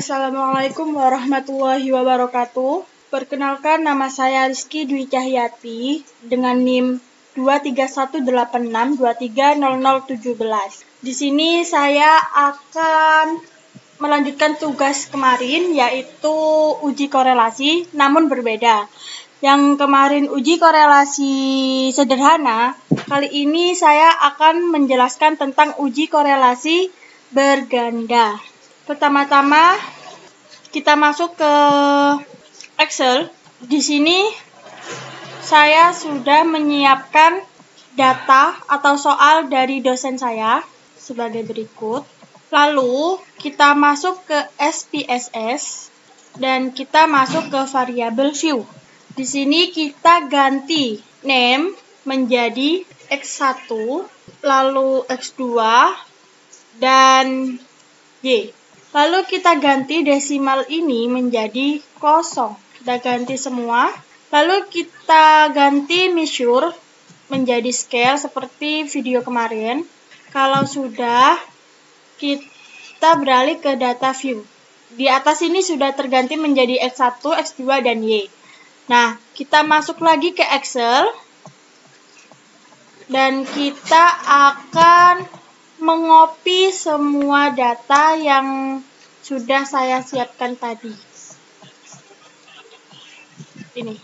Assalamualaikum warahmatullahi wabarakatuh. Perkenalkan, nama saya Rizky Dwi Cahyati dengan NIM 23186230017. Di sini saya akan melanjutkan tugas kemarin, yaitu uji korelasi, namun berbeda. Yang kemarin uji korelasi sederhana, kali ini saya akan menjelaskan tentang uji korelasi berganda. Pertama-tama kita masuk ke Excel. Di sini saya sudah menyiapkan data atau soal dari dosen saya sebagai berikut. Lalu kita masuk ke SPSS dan kita masuk ke variabel view. Di sini kita ganti name menjadi X1, lalu X2 dan Y. Lalu kita ganti desimal ini menjadi 0. Kita ganti semua. Lalu kita ganti measure menjadi scale seperti video kemarin. Kalau sudah, kita beralih ke data view. Di atas ini sudah terganti menjadi X1, X2, dan Y. Nah, kita masuk lagi ke Excel. Dan kita akan mengopi semua data yang sudah saya siapkan tadi. Ini.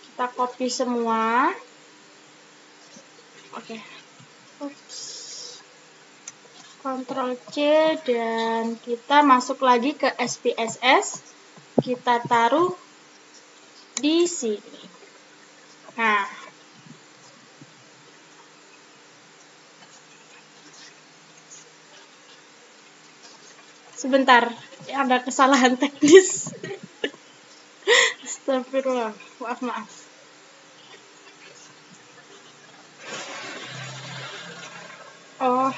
Kita copy semua. Oke. Ctrl C dan kita masuk lagi ke SPSS. Kita taruh di sini. Nah, sebentar, ada kesalahan teknis. Astagfirullah, maaf. Oh.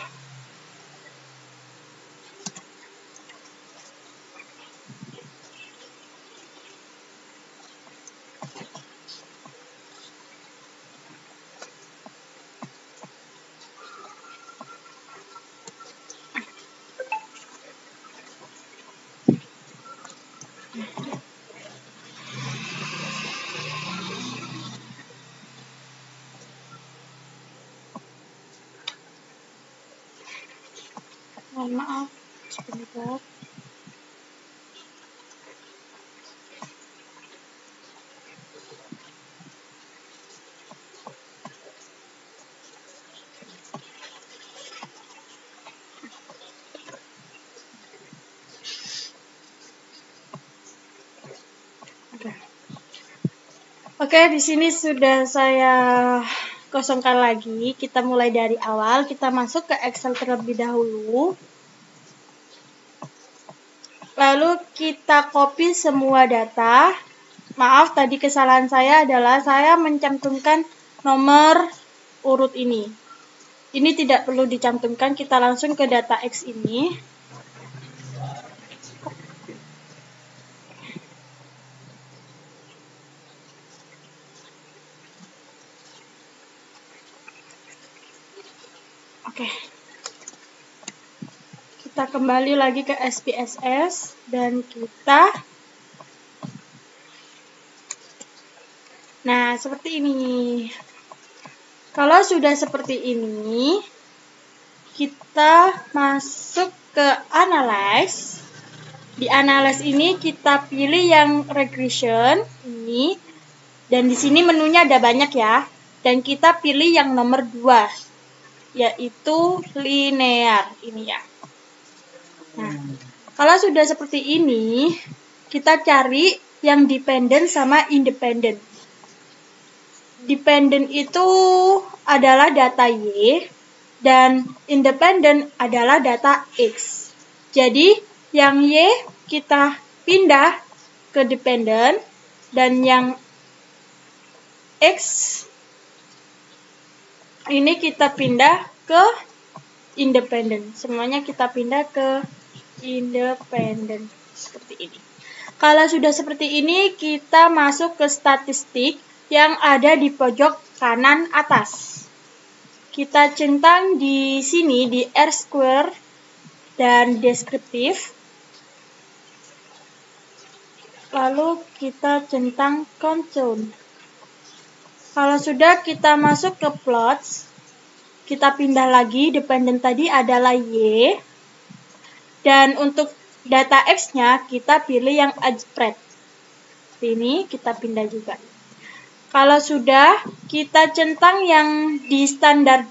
Mohon maaf, sebentar. Oke, di sini sudah saya kosongkan lagi. Kita mulai dari awal. Kita masuk ke Excel terlebih dahulu. Lalu kita copy semua data. Maaf, tadi kesalahan saya adalah saya mencantumkan nomor urut ini. Ini tidak perlu dicantumkan, kita langsung ke data X ini. Oke. Kita kembali lagi ke SPSS dan kita. Nah, seperti ini. Kalau sudah seperti ini, kita masuk ke Analyze. Di Analyze ini kita pilih yang Regression ini. Dan di sini menunya ada banyak ya. Dan kita pilih yang nomor 2. Yaitu linear ini ya. Nah, kalau sudah seperti ini, kita cari yang dependent sama independent. Dependent itu adalah data Y dan independent adalah data X. Jadi, yang Y kita pindah ke dependent dan yang X ini kita pindah ke independent. Semuanya kita pindah ke independent seperti ini. Kalau sudah seperti ini, kita masuk ke statistik yang ada di pojok kanan atas. Kita centang di sini di R square dan deskriptif. lalu kita centang contour. Kalau sudah kita masuk ke plots, kita pindah lagi, dependent tadi adalah Y, dan untuk data X-nya kita pilih yang spread. Ini kita pindah juga. Kalau sudah, kita centang yang di standar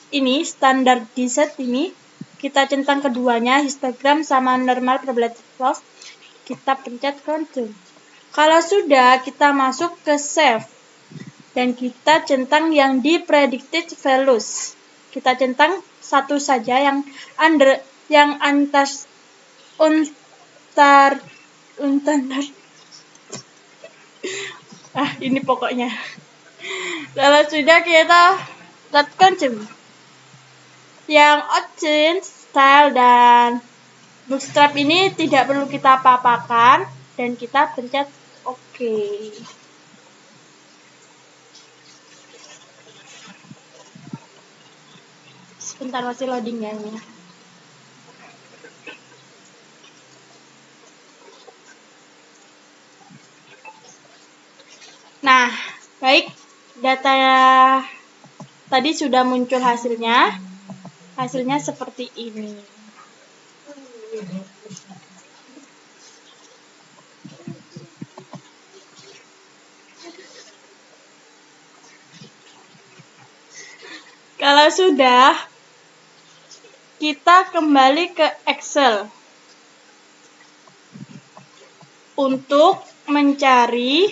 ini, standar dset ini, kita centang keduanya, histogram sama normal probability loss, kita pencet contour. Kalau sudah, kita masuk ke save. Dan kita centang yang di predicted values. Kita centang satu saja yang ini pokoknya. Kalau sudah kita contour. Yang option, style dan bootstrap ini tidak perlu kita apa-apakan dan kita pencet OK. Sebentar, masih loading ya ini. Nah, baik, data tadi sudah muncul hasilnya. Hasilnya seperti ini. Kalau sudah, kita kembali ke Excel untuk mencari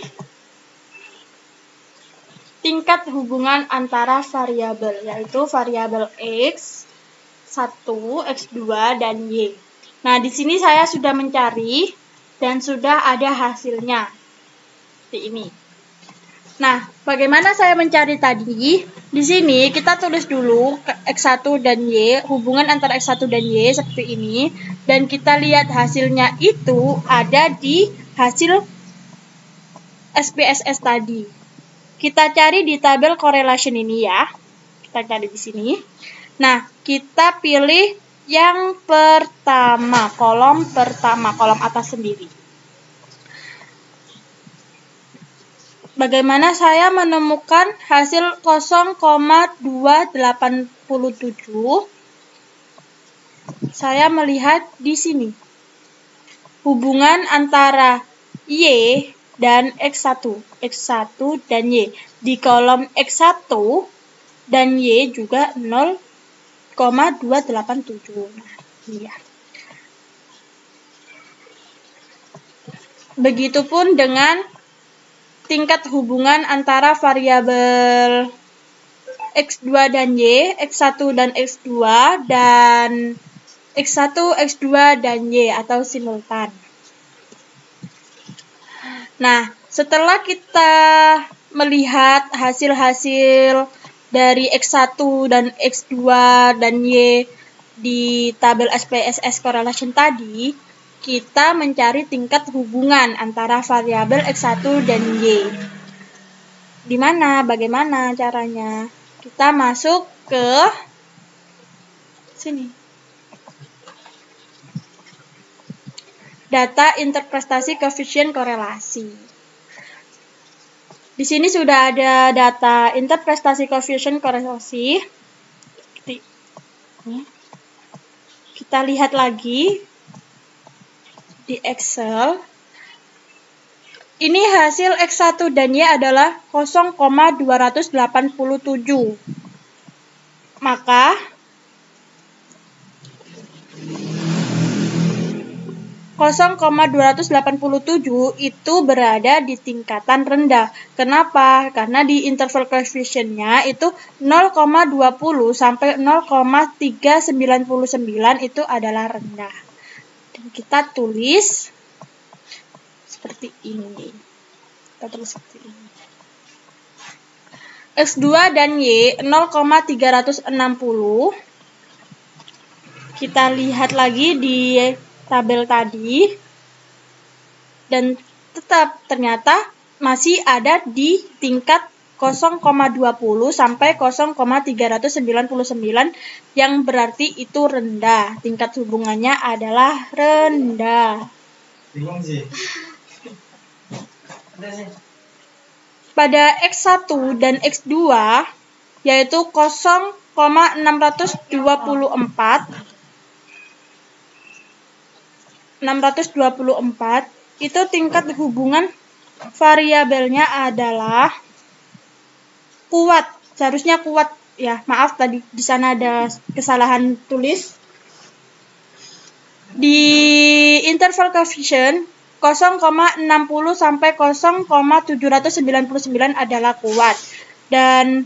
tingkat hubungan antara variabel, yaitu variabel X1, X2, dan Y. Nah, di sini saya sudah mencari dan sudah ada hasilnya. Seperti ini. Nah, bagaimana saya mencari tadi? Di sini kita tulis dulu X1 dan Y, hubungan antara X1 dan Y seperti ini. Dan kita lihat hasilnya itu ada di hasil SPSS tadi. Kita cari di tabel correlation ini ya. Kita cari di sini. Nah, kita pilih yang pertama, kolom atas sendiri. Bagaimana saya menemukan hasil 0,287? Saya melihat di sini. Hubungan antara Y dan X1 dan Y. Di kolom X1 dan Y juga 0,287. Nah, iya. Begitupun dengan tingkat hubungan antara variabel X2 dan Y, X1 dan X2, dan X1, X2, dan Y atau simultan. Nah, setelah kita melihat hasil-hasil dari X1 dan X2 dan Y di tabel SPSS correlation tadi, kita mencari tingkat hubungan antara variabel X1 dan Y. Di mana? Bagaimana caranya? Kita masuk ke sini. Data interpretasi koefisien korelasi. Di sini sudah ada data interpretasi koefisien korelasi. Kita lihat lagi di Excel. Ini hasil X1 dan Y adalah 0,287. Maka 0,287 itu berada di tingkatan rendah. Kenapa? Karena di interval koefisiennya itu 0,20 sampai 0,399 itu adalah rendah. Dan kita tulis seperti ini. Kita tulis seperti ini. X2 dan Y 0,360. Kita lihat lagi di tabel tadi. Dan tetap ternyata masih ada di tingkat 0,20 sampai 0,399 yang berarti itu rendah. Tingkat hubungannya adalah rendah. pada X1 dan X2 yaitu 624 itu tingkat hubungan variabelnya adalah kuat. Seharusnya kuat ya. Maaf tadi di sana ada kesalahan tulis. Di interval coefficient 0,60 sampai 0,799 adalah kuat. Dan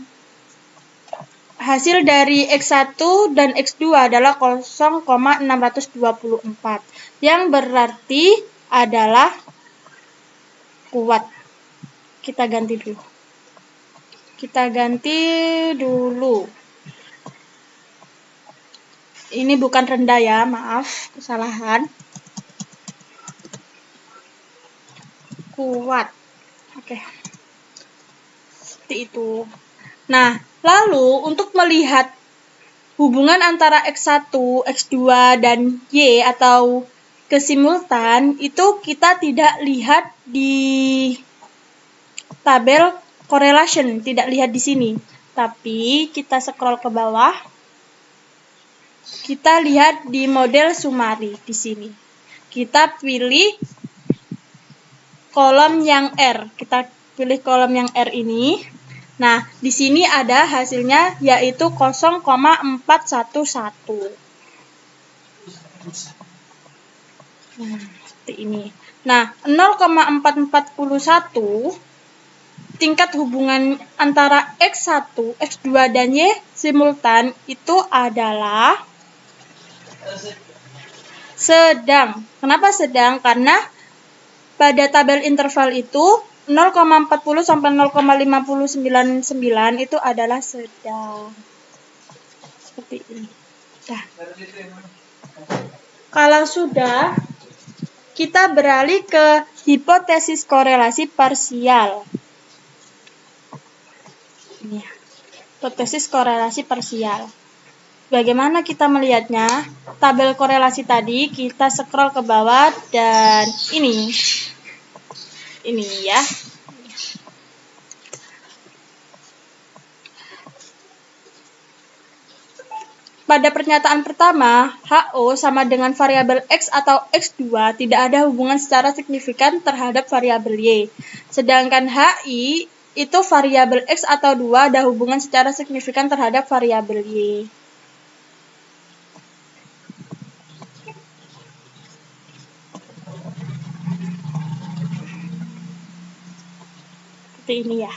hasil dari X1 dan X2 adalah 0,624 yang berarti adalah kuat. Kita ganti dulu. Ini bukan rendah ya, maaf, kesalahan. Kuat. Oke. Seperti itu. Nah, lalu untuk melihat hubungan antara X1, X2, dan Y atau kesimultan, itu kita tidak lihat di tabel correlation, tidak lihat di sini. Tapi kita scroll ke bawah, kita lihat di model summary di sini. Kita pilih kolom yang R. Kita pilih kolom yang R ini. Nah, di sini ada hasilnya yaitu 0,411. Nah, seperti ini. Nah, 0,441 tingkat hubungan antara X1, X2, dan Y simultan itu adalah sedang. Kenapa sedang? Karena pada tabel interval itu 0,40 sampai 0,599 itu adalah sedang. Seperti ini. Nah, kalau sudah, kita beralih ke hipotesis korelasi parsial. Ini, hipotesis korelasi parsial. Bagaimana kita melihatnya? Tabel korelasi tadi kita scroll ke bawah dan ini ya. Pada pernyataan pertama, HO sama dengan variabel X atau X2 tidak ada hubungan secara signifikan terhadap variabel Y. Sedangkan HI itu variabel X atau 2 ada hubungan secara signifikan terhadap variabel Y. Seperti ini ya.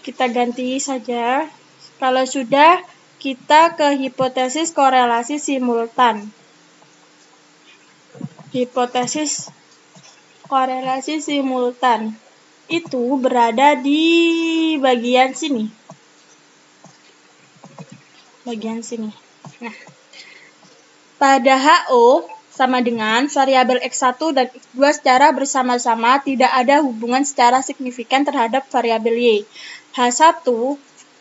Kita ganti saja. Kalau sudah, kita ke hipotesis korelasi simultan. Hipotesis korelasi simultan itu berada di bagian sini. Nah, pada HO sama dengan variabel X1 dan X2 secara bersama-sama tidak ada hubungan secara signifikan terhadap variabel Y. H1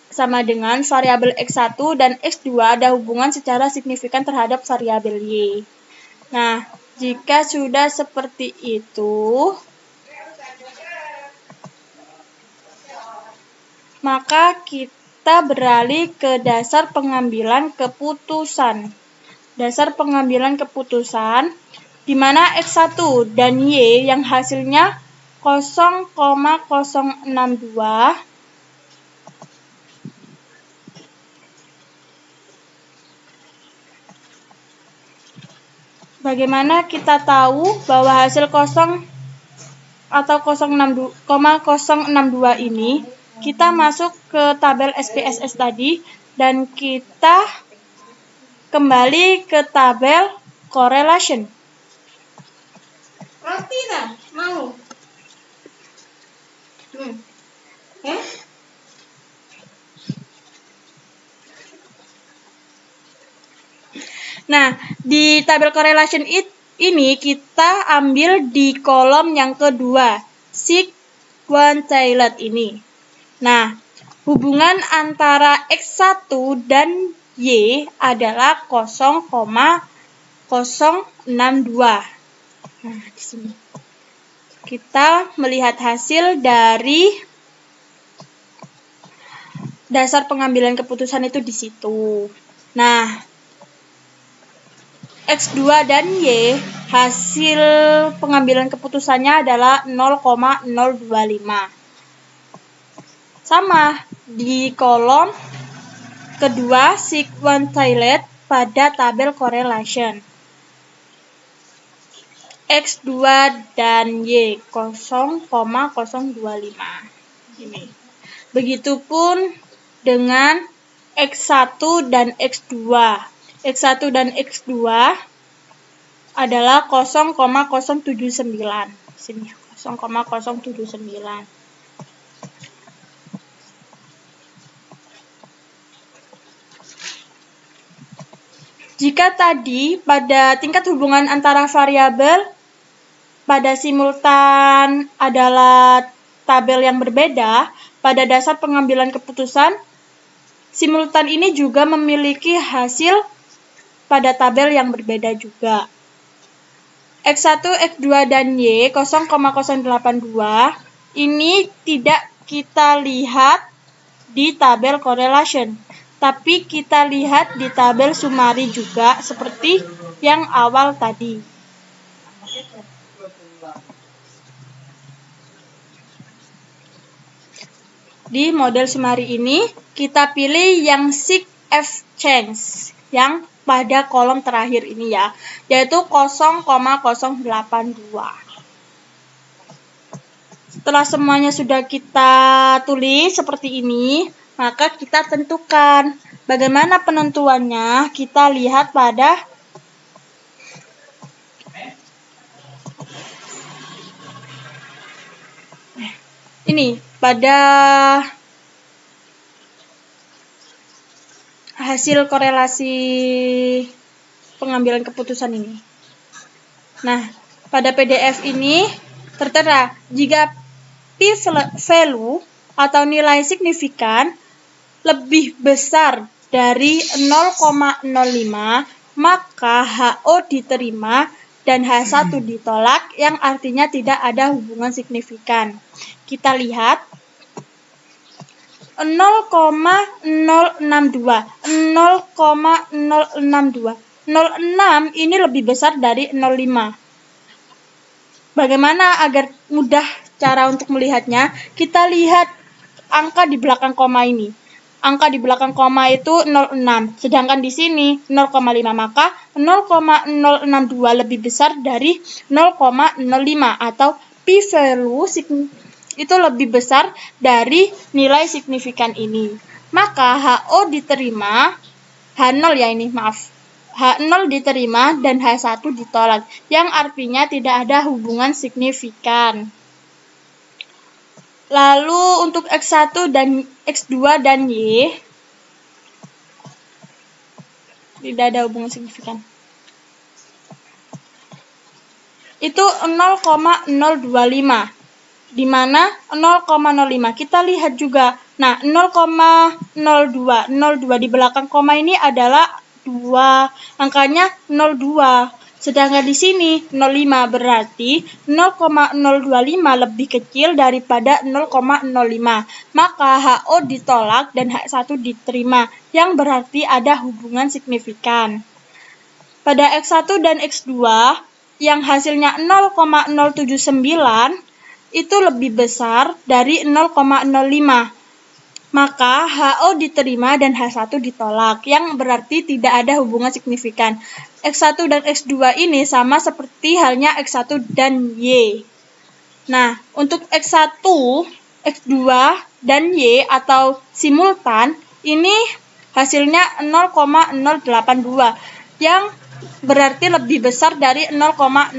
sama dengan variabel X1 dan X2 ada hubungan secara signifikan terhadap variabel Y. Nah, jika sudah seperti itu, maka kita beralih ke dasar pengambilan keputusan. Dasar pengambilan keputusan di mana X1 dan Y yang hasilnya 0,062 bagaimana kita tahu bahwa hasil 0 atau 0,062 ini kita masuk ke tabel SPSS tadi dan kita kembali ke tabel correlation. Roti dah, mau. Nah, di tabel correlation ini kita ambil di kolom yang kedua, sequentialed ini. Nah, hubungan antara X1 dan Y adalah 0,062. Nah, di sini kita melihat hasil dari dasar pengambilan keputusan itu di situ. Nah, X2 dan Y, hasil pengambilan keputusannya adalah 0,025. Sama, di kolom kedua sequentialed pada tabel correlation. X2 dan Y 0,025. Ini. Begitupun dengan X1 dan X2. X1 dan X2 adalah 0,079. Sini 0,079. Jika tadi pada tingkat hubungan antara variabel pada simultan adalah tabel yang berbeda, pada dasar pengambilan keputusan, simultan ini juga memiliki hasil pada tabel yang berbeda juga. X1, X2, dan Y 0,082 ini tidak kita lihat di tabel correlation, tapi kita lihat di tabel summary juga seperti yang awal tadi. Di model summary ini, kita pilih yang sig F change, yang pada kolom terakhir ini ya, yaitu 0,082. Setelah semuanya sudah kita tulis seperti ini, maka kita tentukan. Bagaimana penentuannya? Kita lihat pada ini, pada hasil korelasi pengambilan keputusan ini. Nah, pada PDF ini tertera jika p-value atau nilai signifikan lebih besar dari 0,05, maka HO diterima dan H1 ditolak, yang artinya tidak ada hubungan signifikan. Kita lihat 0,062. 0,062. 0,6 ini lebih besar dari 0,5. Bagaimana agar mudah cara untuk melihatnya? Kita lihat angka di belakang koma ini. Angka di belakang koma itu 0,6. Sedangkan di sini 0,5. Maka 0,062 lebih besar dari 0,05 atau p-value itu lebih besar dari nilai signifikan ini. Maka HO diterima, H0 ya ini, maaf. H0 diterima dan H1 ditolak, yang artinya tidak ada hubungan signifikan. Lalu untuk X1 dan X2 dan Y, tidak ada hubungan signifikan. Itu 0,025. Di mana 0,05. Kita lihat juga. Nah, 0,02. 02 di belakang koma ini adalah 2. Angkanya 02. Sedangkan di sini 05, berarti 0,025 lebih kecil daripada 0,05. Maka HO ditolak dan H1 diterima, yang berarti ada hubungan signifikan. Pada X1 dan X2 yang hasilnya 0,079 itu lebih besar dari 0,05. Maka HO diterima dan H1 ditolak, yang berarti tidak ada hubungan signifikan. X1 dan X2 ini sama seperti halnya X1 dan Y. Nah, untuk X1, X2, dan Y atau simultan, ini hasilnya 0,082, yang berarti lebih besar dari 0,05.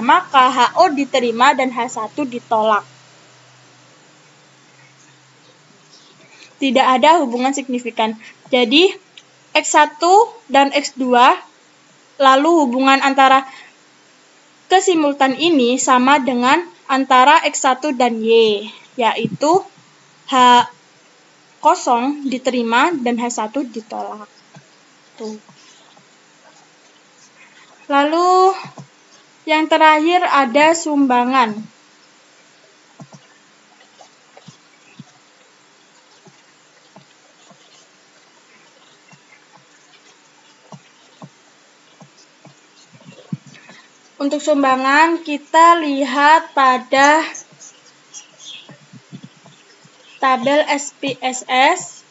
Maka HO diterima dan H1 ditolak. Tidak ada hubungan signifikan. Jadi, X1 dan X2, lalu hubungan antara kesimultan ini sama dengan antara X1 dan Y, yaitu H0 diterima dan H1 ditolak. Tuh. Lalu Yang terakhir ada sumbangan. Untuk sumbangan kita lihat pada tabel SPSS.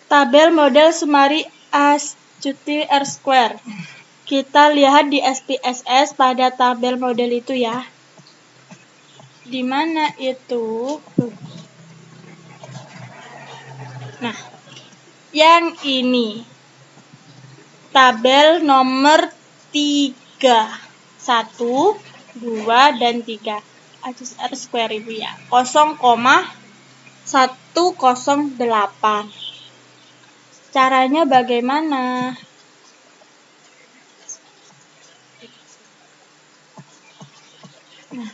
Tabel model Sumari Astuti R-square. Kita lihat di SPSS pada tabel model itu ya. Di mana itu? Nah, yang ini. Tabel nomor 3. 1, 2, dan 3. R-square Ibu ya. 0,108. Caranya bagaimana? Nah,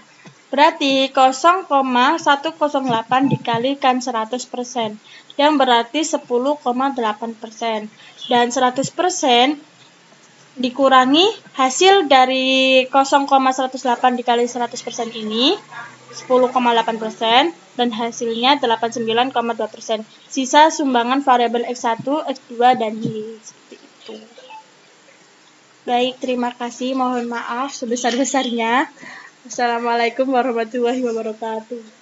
berarti 0,108 dikalikan 100%, yang berarti 10,8%. Dan 100% dikurangi hasil dari 0,108 dikali 100% ini 10,8%, dan hasilnya 89,2%. Sisa sumbangan variabel X1, X2, dan Y. Seperti itu. Baik, terima kasih. Mohon maaf sebesar-besarnya. Assalamualaikum warahmatullahi wabarakatuh.